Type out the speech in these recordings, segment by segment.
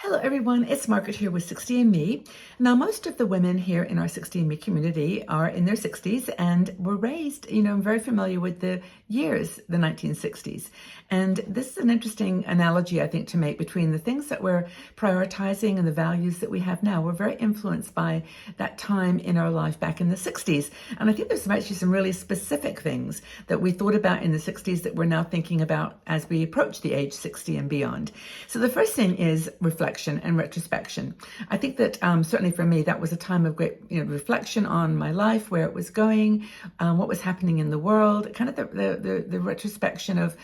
Hello everyone, it's Margaret here with 60andMe. Now most of the women here in our 60andMe community are in their 60s and were raised, very familiar with the years, the 1960s. And this is an interesting analogy, I think, to make between the things that we're prioritizing and the values that we have now. We're very influenced by that time in our life back in the 60s. And I think there's actually some really specific things that we thought about in the 60s that we're now thinking about as we approach the age 60 and beyond. So the first thing is reflection and retrospection. I think that certainly for me, that was a time of great reflection on my life, where it was going, what was happening in the world, kind of the retrospection of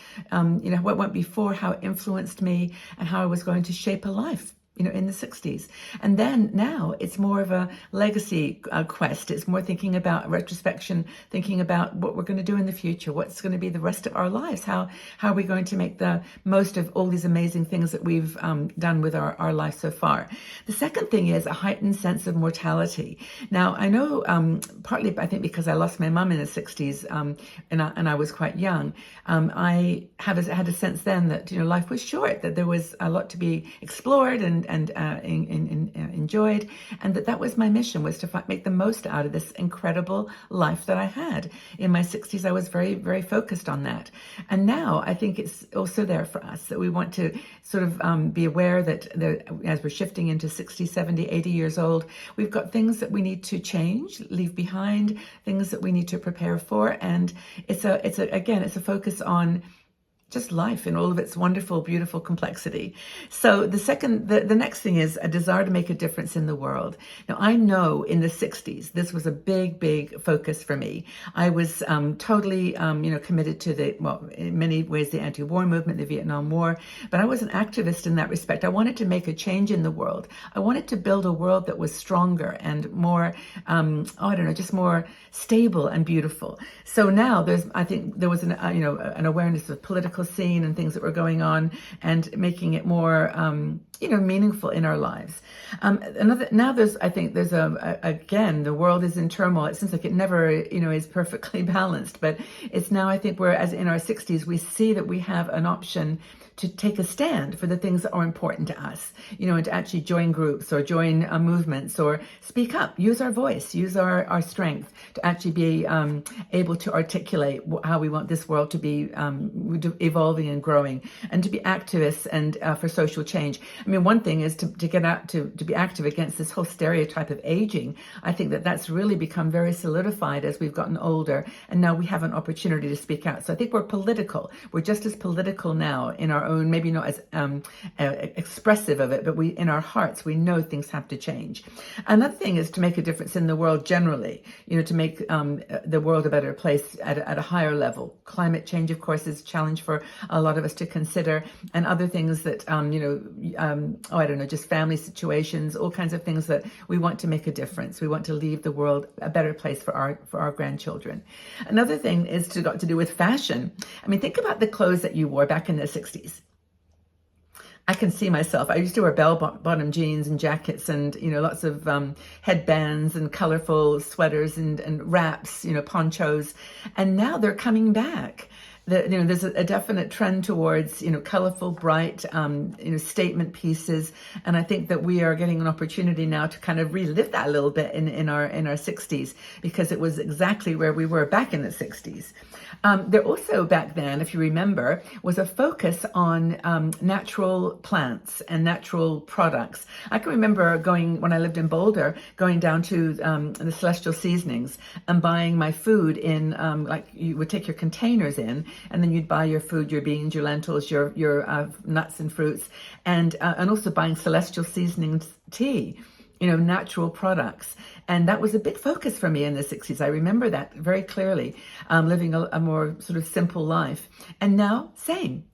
what went before, how it influenced me, and how I was going to shape a life in the 60s. And then now it's more of a legacy quest. It's more thinking about retrospection, thinking about what we're going to do in the future, what's going to be the rest of our lives, how are we going to make the most of all these amazing things that we've done with our life so far. The second thing is a heightened sense of mortality. Now, I know partly, I think, because I lost my mum in the 60s and I was quite young, I had a sense then that life was short, that there was a lot to be explored and enjoyed, and that was my mission, was to make the most out of this incredible life that I had. In my 60s, I was very, very focused on that. And now I think it's also there for us that we want to sort of be aware that as we're shifting into 60, 70, 80 years old, we've got things that we need to change, leave behind, things that we need to prepare for. And it's a focus on just life in all of its wonderful, beautiful complexity. So the next thing is a desire to make a difference in the world. Now, I know in the 60s, this was a big, big focus for me. I was totally, committed to in many ways, the anti-war movement, the Vietnam War, but I was an activist in that respect. I wanted to make a change in the world. I wanted to build a world that was stronger and more, just more stable and beautiful. So now I think there was an awareness of political scene and things that were going on, and making it more meaningful in our lives. Again, the world is in turmoil. It seems like it never is perfectly balanced, but it's now, I think, whereas in our 60s we see that we have an option to take a stand for the things that are important to us, and to actually join groups or join movements or speak up, use our voice, use our strength to actually be able to articulate how we want this world to be evolving and growing, and to be activists and for social change. I mean, one thing is to get out to be active against this whole stereotype of aging. I think that's really become very solidified as we've gotten older, and now we have an opportunity to speak out. So I think we're political. We're just as political now in our own, maybe not as expressive of it, but in our hearts, we know things have to change. Another thing is to make a difference in the world generally, to make the world a better place at a higher level. Climate change, of course, is a challenge for a lot of us to consider, and other things that, just family situations, all kinds of things that we want to make a difference. We want to leave the world a better place for our grandchildren. Another thing is got to do with fashion. I mean, think about the clothes that you wore back in the 60s. I can see myself. I used to wear bell-bottom jeans and jackets and, lots of headbands and colorful sweaters and wraps, ponchos. And now they're coming back. There's a definite trend towards, colorful, bright, statement pieces. And I think that we are getting an opportunity now to kind of relive that a little bit in our 60s, because it was exactly where we were back in the 60s. There also back then, if you remember, was a focus on natural plants and natural products. I can remember when I lived in Boulder, going down to the Celestial Seasonings and buying my food in, you would take your containers in, and then you'd buy your food, your beans, your lentils, your nuts and fruits, and also buying Celestial Seasonings tea, natural products. And that was a big focus for me in the 60s. I remember that very clearly, living a more sort of simple life. And now, same.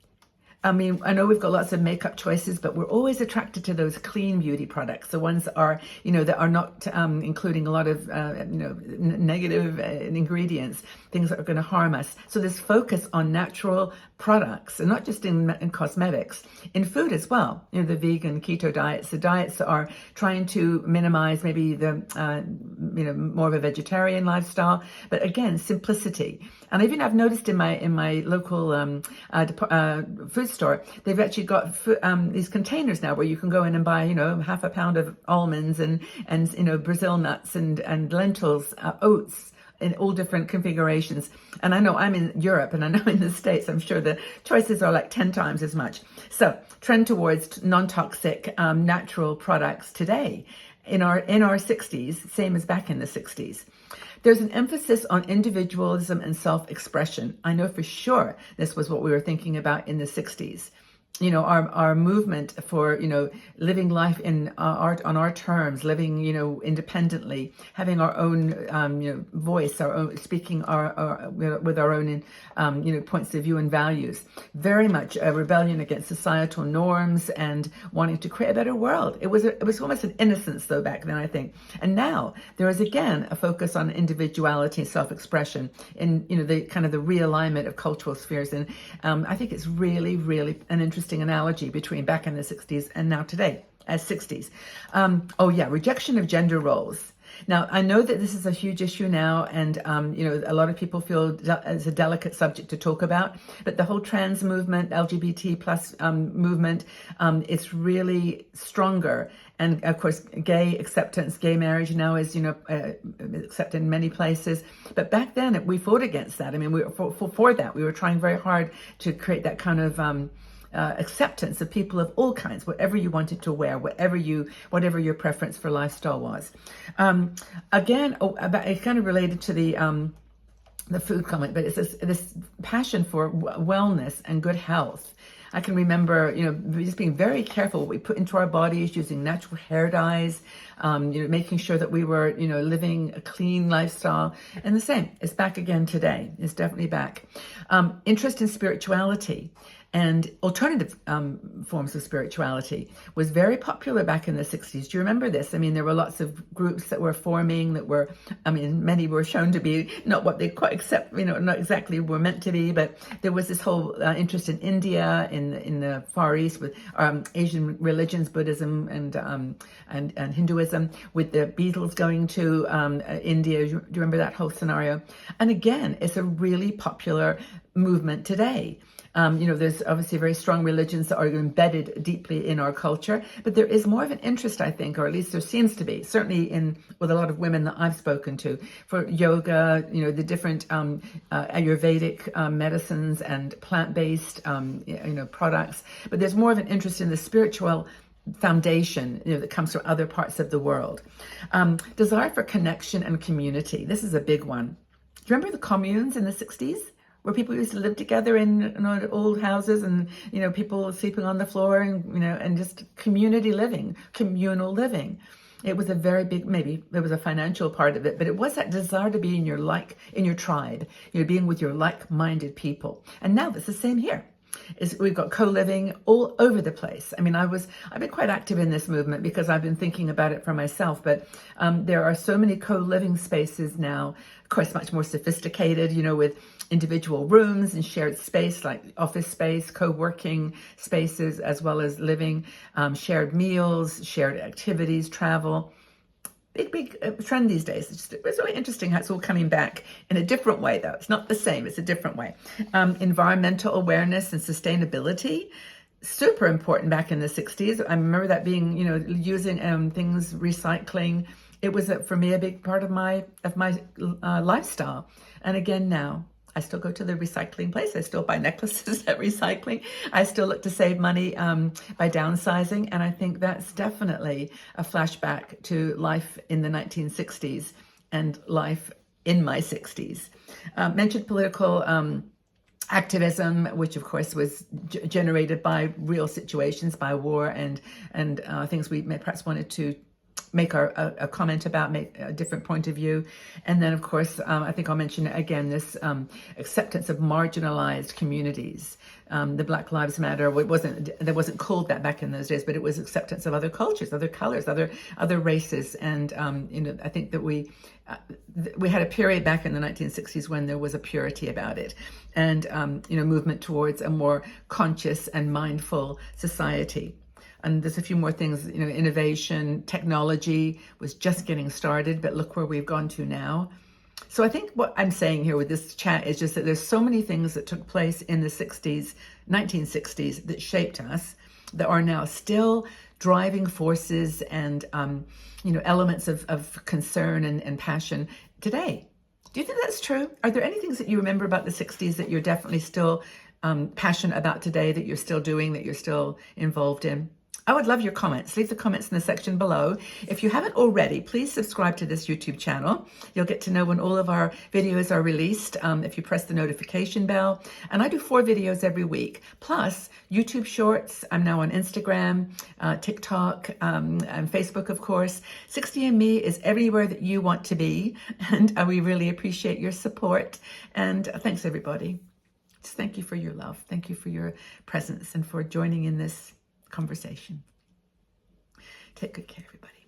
I mean, I know we've got lots of makeup choices, but we're always attracted to those clean beauty products, the ones that are, that are not including a lot of, negative ingredients, things that are going to harm us. So this focus on natural products, and not just in cosmetics, in food as well. The vegan, keto diets, the diets that are trying to minimize maybe the, more of a vegetarian lifestyle, but again, simplicity. And even I've noticed in my local food store, they've actually got these containers now where you can go in and buy, half a pound of almonds and Brazil nuts and lentils, oats, in all different configurations. And I know I'm in Europe, and I know in the States, I'm sure the choices are like 10 times as much. So trend towards non-toxic, natural products today in our 60s, same as back in the 60s. There's an emphasis on individualism and self-expression. I know for sure this was what we were thinking about in the 60s. Our movement for, living life on our terms, living, independently, having our own, voice, our own, speaking with our own, points of view and values. Very much a rebellion against societal norms and wanting to create a better world. It was almost an innocence though back then, I think. And now there is again a focus on individuality and self-expression in, the kind of the realignment of cultural spheres. And I think it's really, really an interesting analogy between back in the 60s and now today as 60s. Rejection of gender roles. Now, I know that this is a huge issue now, and a lot of people feel it's a delicate subject to talk about, but the whole trans movement, LGBT plus movement, it's really stronger. And of course, gay acceptance, gay marriage now is, accepted in many places. But back then, we fought against that. I mean, we were for that. We were trying very hard to create that kind of acceptance of people of all kinds, whatever you wanted to wear, whatever your preference for lifestyle was. It's kind of related to the food comment, but it's this passion for wellness and good health. I can remember, just being very careful what we put into our bodies, using natural hair dyes, making sure that we were, living a clean lifestyle. And the same, it's back again today. It's definitely back. Interest in spirituality and alternative forms of spirituality was very popular back in the 60s. Do you remember this? I mean, there were lots of groups that were forming many were shown to be not what they quite accept, not exactly were meant to be, but there was this whole interest in India, in the Far East with Asian religions, Buddhism and Hinduism, with the Beatles going to India. Do you remember that whole scenario? And again, it's a really popular movement today. There's obviously very strong religions that are embedded deeply in our culture, but there is more of an interest, I think, or at least there seems to be, certainly with a lot of women that I've spoken to, for yoga, the different Ayurvedic medicines and plant-based, products. But there's more of an interest in the spiritual foundation, that comes from other parts of the world. Desire for connection and community. This is a big one. Do you remember the communes in the 60s? Where people used to live together in old houses and, people sleeping on the floor and just community living, communal living. It was a very big, maybe there was a financial part of it, but it was that desire to be in your tribe, being with your like-minded people. And now it's the same here. We've got co-living all over the place. I mean, I've been quite active in this movement because I've been thinking about it for myself, but there are so many co-living spaces now, of course, much more sophisticated, with individual rooms and shared space like office space, co-working spaces, as well as living, shared meals, shared activities, travel. Big trend these days. It's really interesting how it's all coming back in a different way, though. It's not the same, it's a different way. Environmental awareness and sustainability, super important back in the 60s. I remember that being, using things, recycling. It was, for me, a big part of my lifestyle. And again, now, I still go to the recycling place. I still buy necklaces at recycling. I still look to save money by downsizing. And I think that's definitely a flashback to life in the 1960s and life in my 60s. Mentioned political activism, which of course was generated by real situations, by war and things we perhaps wanted to make a comment about, make a different point of view. And then, of course, I think I'll mention again this acceptance of marginalized communities. The Black Lives Matter, there wasn't called that back in those days, but it was acceptance of other cultures, other colors, other races. And, I think that we had a period back in the 1960s when there was a purity about it and, movement towards a more conscious and mindful society. And there's a few more things, innovation, technology was just getting started, but look where we've gone to now. So I think what I'm saying here with this chat is just that there's so many things that took place in the 60s, 1960s that shaped us, that are now still driving forces and elements of concern and passion today. Do you think that's true? Are there any things that you remember about the 60s that you're definitely still passionate about today, that you're still doing, that you're still involved in? I would love your comments. Leave the comments in the section below. If you haven't already, please subscribe to this YouTube channel. You'll get to know when all of our videos are released if you press the notification bell. And I do 4 videos every week, plus YouTube Shorts. I'm now on Instagram, TikTok, and Facebook, of course. 60andMe is everywhere that you want to be, and we really appreciate your support. And thanks, everybody. Just thank you for your love. Thank you for your presence and for joining in this conversation. Take good care, everybody.